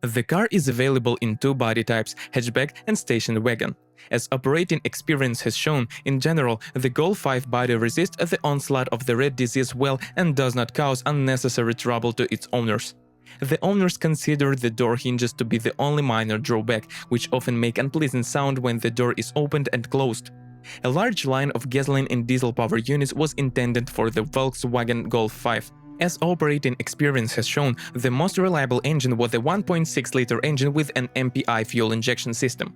The car is available in two body types, hatchback and station wagon. As operating experience has shown, in general, the Golf 5 body resists the onslaught of the red disease well and does not cause unnecessary trouble to its owners. The owners consider the door hinges to be the only minor drawback, which often make unpleasant sound when the door is opened and closed. A large line of gasoline and diesel power units was intended for the Volkswagen Golf 5. As operating experience has shown, the most reliable engine was a 1.6-liter engine with an MPI fuel injection system.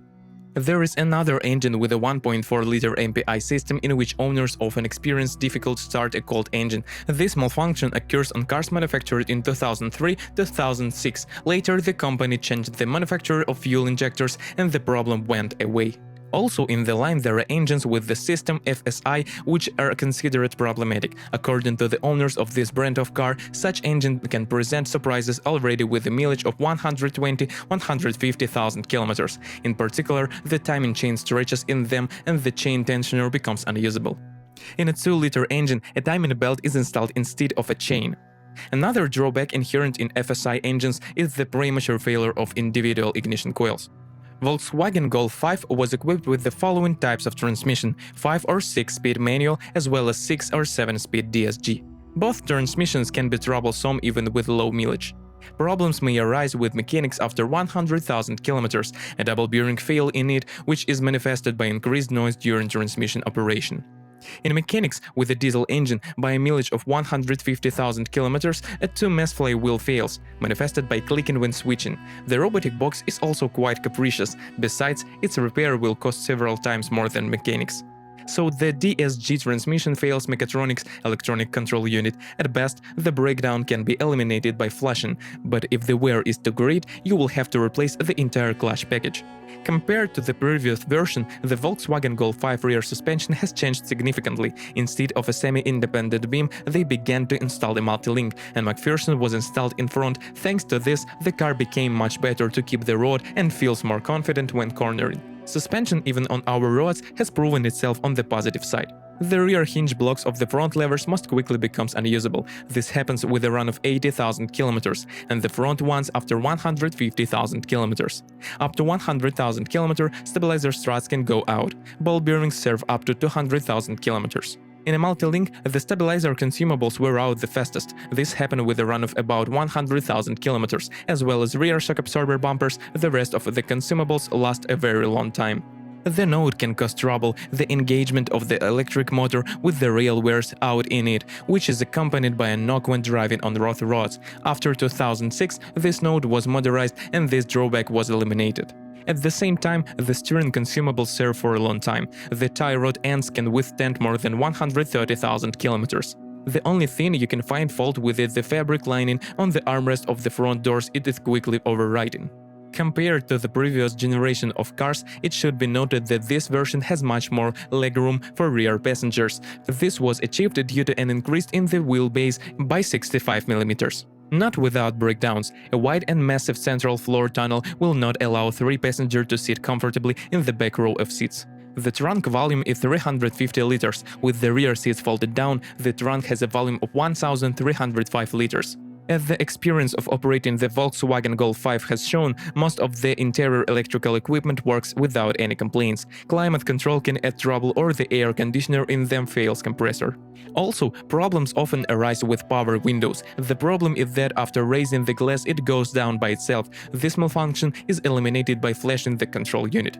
There is another engine with a 1.4-liter MPI system in which owners often experience difficult start a cold engine. This malfunction occurs on cars manufactured in 2003-2006. Later, the company changed the manufacturer of fuel injectors and the problem went away. Also in the line there are engines with the system FSI which are considered problematic. According to the owners of this brand of car, such engine can present surprises already with a mileage of 120–150,000 kilometers. In particular, the timing chain stretches in them and the chain tensioner becomes unusable. In a 2-liter engine, a timing belt is installed instead of a chain. Another drawback inherent in FSI engines is the premature failure of individual ignition coils. Volkswagen Golf 5 was equipped with the following types of transmission: 5 or 6-speed manual as well as 6 or 7-speed DSG. Both transmissions can be troublesome even with low mileage. Problems may arise with mechanics after 100,000 kilometers, a double bearing fail in it, which is manifested by increased noise during transmission operation. In mechanics, with a diesel engine, by a mileage of 150,000 kilometers, a 2-mass flywheel fails, manifested by clicking when switching. The robotic box is also quite capricious. Besides, its repair will cost several times more than mechanics. So the DSG transmission fails mechatronics electronic control unit. At best, the breakdown can be eliminated by flushing, but if the wear is too great, you will have to replace the entire clutch package. Compared to the previous version, the Volkswagen Golf 5 rear suspension has changed significantly. Instead of a semi-independent beam, they began to install a multi-link, and McPherson was installed in front. Thanks to this, the car became much better to keep the road and feels more confident when cornering. Suspension, even on our roads, has proven itself on the positive side. The rear hinge blocks of the front levers most quickly becomes unusable. This happens with a run of 80,000 kilometers, and the front ones after 150,000 kilometers. Up to 100,000 kilometer, stabilizer struts can go out. Ball bearings serve up to 200,000 kilometers. In a multi-link, the stabilizer consumables wear out the fastest. This happened with a run of about 100,000 kilometers, as well as rear shock absorber bumpers. The rest of the consumables last a very long time. The node can cause trouble, the engagement of the electric motor with the rail wears out in it, which is accompanied by a knock when driving on rough roads. After 2006, this node was modernized and this drawback was eliminated. At the same time, the steering consumables serve for a long time. The tie rod ends can withstand more than 130,000 kilometers. The only thing you can find fault with is the fabric lining on the armrest of the front doors. It is quickly overriding. Compared to the previous generation of cars, it should be noted that this version has much more legroom for rear passengers. This was achieved due to an increase in the wheelbase by 65 mm. Not without breakdowns. A wide and massive central floor tunnel will not allow 3 passengers to sit comfortably in the back row of seats. The trunk volume is 350 liters. With the rear seats folded down, the trunk has a volume of 1,305 liters. As the experience of operating the Volkswagen Golf 5 has shown, most of the interior electrical equipment works without any complaints. Climate control can add trouble or the air conditioner in them fails compressor. Also, problems often arise with power windows. The problem is that after raising the glass it goes down by itself. This malfunction is eliminated by flashing the control unit.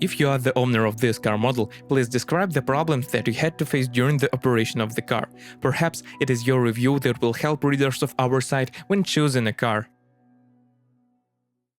If you are the owner of this car model, please describe the problems that you had to face during the operation of the car. Perhaps it is your review that will help readers of our site when choosing a car.